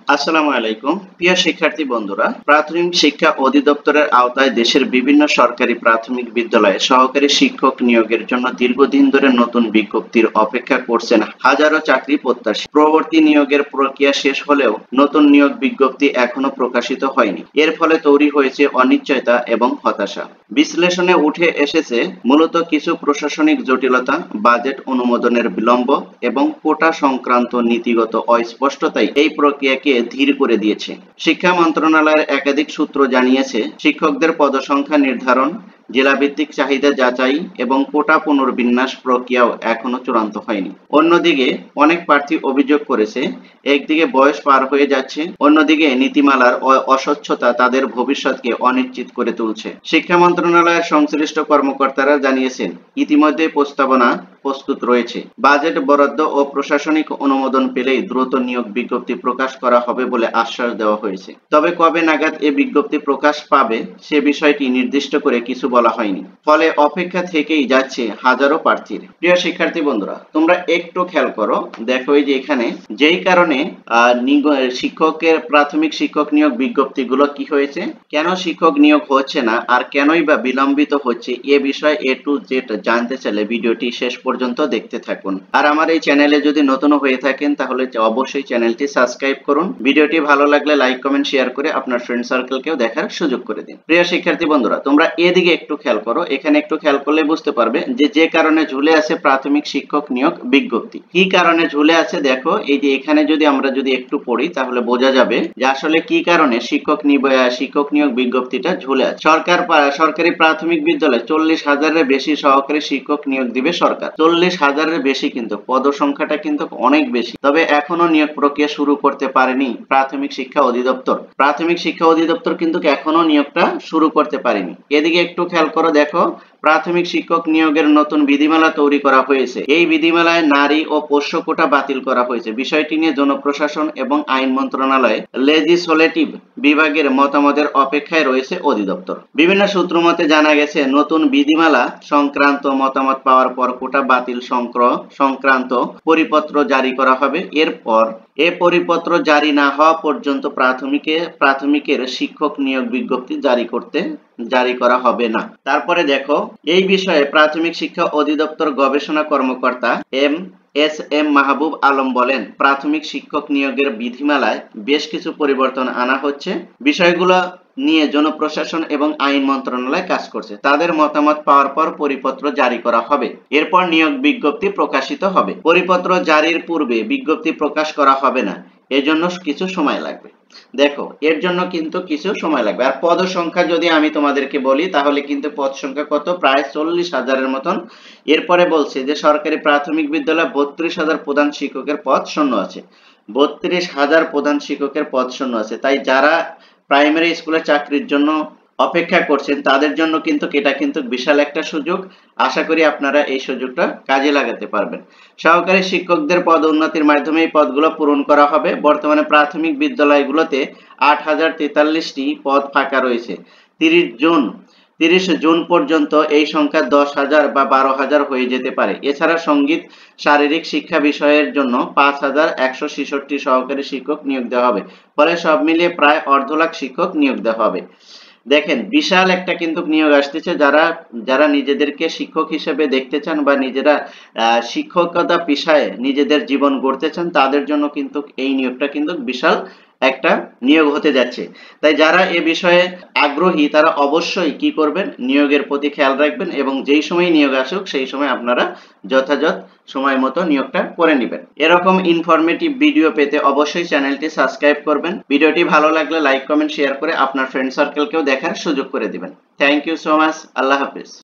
আসসালামু আলাইকুম প্রিয় শিক্ষার্থী বন্ধুরা, প্রাথমিক শিক্ষা অধিদপ্তরের আওতায় দেশের বিভিন্ন সরকারি প্রাথমিক বিদ্যালয়ে সহকারী শিক্ষক নিয়োগের জন্য দীর্ঘদিন ধরে নতুন বিজ্ঞপ্তির অপেক্ষা করছেন হাজারো চাকরি প্রত্যাশী। পরবর্তী নিয়োগের প্রক্রিয়া শেষ হলেও নতুন নিয়োগ বিজ্ঞপ্তি এখনো প্রকাশিত হয়নি। এর ফলে তৈরি হয়েছে অনিশ্চয়তা এবং হতাশা। বিশ্লেষণে উঠে এসেছে মূলত কিছু প্রশাসনিক জটিলতা, বাজেট অনুমোদনের বিলম্ব এবং কোটা সংক্রান্ত নীতিগত অস্পষ্টতাই এই প্রক্রিয়াকে ধীর করে দিয়েছে। শিক্ষা মন্ত্রণালয়ের একাধিক সূত্র জানিয়েছে, শিক্ষকদের পদসংখ্যা নির্ধারণ, জেলাভিত্তিক চাহিদা যাচাই এবং কোটা পুনর্বিন্যাস প্রক্রিয়াও এখনো চূড়ান্ত হয়নি। অন্যদিকে অনেক প্রার্থী অভিযোগ করেছে, একদিকে বয়স পার হয়ে যাচ্ছে, অন্যদিকে নীতিমালার অস্বচ্ছতা তাদের ভবিষ্যৎকে অনিশ্চিত করে তুলছে। শিক্ষা মন্ত্রণালয়ের সংশ্লিষ্ট কর্মকর্তারা জানিয়েছেন, ইতিমধ্যে প্রস্তাবনা প্রস্তুত রয়েছে। বাজেট বরাদ্দ ও প্রশাসনিক অনুমোদন পেলেই দ্রুত নিয়োগ বিজ্ঞপ্তি প্রকাশ করা হবে বলে আশ্বাস দেওয়া হয়েছে। তবে কবে নাগাদ এ বিজ্ঞপ্তি প্রকাশ পাবে সে বিষয়টি নির্দিষ্ট করে কিছু বলা হয়নি। ফলে অপেক্ষা থেকেই যাচ্ছে হাজারো প্রার্থীর। প্রিয় শিক্ষার্থী বন্ধুরা, তোমরা একটু খেয়াল করো, দেখো এই যে এখানে যেই কারণে শিক্ষকের প্রাথমিক শিক্ষক নিয়োগ বিজ্ঞপ্তিগুলো কি হয়েছে, কেন শিক্ষক নিয়োগ হচ্ছে না আর কেনই বা বিলম্বিত হচ্ছে, এ বিষয়ে A to Z জানতে চাইলে ভিডিওটি শেষ পর্যন্ত দেখতে থাকুন। আর আমার এই চ্যানেলে যদি নতুন হয়ে থাকেন তাহলে অবশ্যই চ্যানেলটি সাবস্ক্রাইব করুন। ভিডিওটি ভালো লাগলে লাইক কমেন্ট শেয়ার করে আপনার ফ্রেন্ড সার্কেলকেও দেখার সুযোগ করে দিন। প্রিয় শিক্ষার্থী বন্ধুরা, তোমরা এদিকে একটু খেয়াল করো, এখানে একটু খেয়াল করলে বুঝতে পারবে যে কারণে ঝুলে আছে প্রাথমিক শিক্ষক নিয়োগ বিজ্ঞপ্তি। কি কারণে ঝুলে আছে দেখো, এই যে এখানে আমরা যদি একটু পড়ি তাহলে বোঝা যাবে যে আসলে কি কারণে শিক্ষক নিয়োগ বিজ্ঞপ্তিটা ঝুলে আছে। সরকারি প্রাথমিক বিদ্যালয়ে 40,000-এর বেশি সহকারী শিক্ষক নিয়োগ দিবে সরকার। 40,000-এর বেশি, কিন্তু পদ সংখ্যাটা কিন্তু অনেক বেশি। তবে এখনো নিয়োগ প্রক্রিয়া শুরু করতে পারেনি প্রাথমিক শিক্ষা অধিদপ্তর। প্রাথমিক শিক্ষা অধিদপ্তর কিন্তু এখনো নিয়োগটা শুরু করতে পারেনি। এদিকে একটু খেয়াল করো, দেখো প্রাথমিক শিক্ষক নিয়োগের নতুন বিধিমালা তৈরি করা হয়েছে। এই বিধিমালায় নারী ও পোষ্য কোটা বাতিল করা হয়েছে। বিষয়টি নিয়ে জনপ্রশাসন এবং আইন মন্ত্রণালয় লেজিসলেটিভ বিভাগের মতামতের অপেক্ষায় রয়েছে অধিদপ্তর। বিভিন্ন সূত্র মতে জানা গেছে, নতুন বিধিমালা সংক্রান্ত মতামত পাওয়ার পর কোটা বাতিল সংক্রান্ত পরিপত্র জারি করা হবে। এরপর এ পরিপত্র জারি না হওয়া পর্যন্ত প্রাথমিকের শিক্ষক নিয়োগ বিজ্ঞপ্তি জারি করা হবে না। তারপরে দেখো, এই বিষয়ে প্রাথমিক শিক্ষা অধিদপ্তর গবেষণা কর্মকর্তা এস.এম. মাহবুব আলম বলেন, প্রাথমিক শিক্ষক নিয়োগের বিধিমালায় বেশ কিছু পরিবর্তন আনা হচ্ছে। বিষয়গুলো নিয়ে জনপ্রশাসন এবং আইন মন্ত্রণালয় কাজ করছে। তাদের মতামত পাওয়ার পর পরিপত্র জারি করা হবে। এরপর নিয়োগ বিজ্ঞপ্তি প্রকাশিত হবে। পরিপত্র জারির পূর্বে বিজ্ঞপ্তি প্রকাশ করা হবে না, এজন্য কিছু সময় লাগবে। দেখো, এর জন্য কিন্তু কিছু সময় লাগবে। আর পদ সংখ্যা যদি আমি তোমাদেরকে বলি তাহলে কিন্তু পদ সংখ্যা কত, প্রায় 40,000-এর মতন। এরপরে বলছে যে সরকারি প্রাথমিক বিদ্যালয়ে 32,000 প্রধান শিক্ষকের পদ শূন্য আছে। 32,000 প্রধান শিক্ষকের পদ শূন্য আছে। তাই যারা প্রাইমারি স্কুলের চাকরির জন্য অপেক্ষা করছেন তাদের জন্য কিন্তু এটা কিন্তু বিশাল একটা সুযোগ। আশা করি আপনারা এই সুযোগটা কাজে লাগাতে পারবেন। সহকারী শিক্ষকদের পদ উন্নতির মাধ্যমে এই পদগুলো পূরণ করা হবে। বর্তমানে প্রাথমিক বিদ্যালয়গুলোতে 8,043টি পদ ফাঁকা রয়েছে। 30 জুন পর্যন্ত এই সংখ্যা 10,000 বা 12,000 হয়ে যেতে পারে। এছাড়া সঙ্গীত শারীরিক শিক্ষা বিষয়ের জন্য 5,166 সহকারী শিক্ষক নিয়োগ দেওয়া হবে। ফলে সব মিলিয়ে প্রায় 1.5 লাখ শিক্ষক নিয়োগ দেওয়া হবে। দেখেন, বিশাল একটা কিন্তু নিয়োগ আসতেছে। যারা নিজেদেরকে শিক্ষক হিসেবে দেখতে চান বা নিজেরা শিক্ষকতা পেশায় নিজেদের জীবন গড়তে চান, তাদের জন্য কিন্তু এই নিয়োগটা কিন্তু বিশাল একটা নিয়োগ হতে যাচ্ছে। তাই যারা এ বিষয়ে আগ্রহী তারা অবশ্যই কি করবেন, নিয়োগের প্রতি খেয়াল রাখবেন এবং যেই সময় নিয়োগ আসুক সেই সময় আপনারা যথাযথ সময় মতো নিয়োগটা করে নেবেন। এরকম ইনফরমেটিভ ভিডিও পেতে অবশ্যই চ্যানেলটি সাবস্ক্রাইব করবেন। ভিডিওটি ভালো লাগলে লাইক কমেন্ট শেয়ার করে আপনার ফ্রেন্ড সার্কেলকেও দেখার সুযোগ করে দিবেন। Thank you so much. আল্লাহ হাফেজ।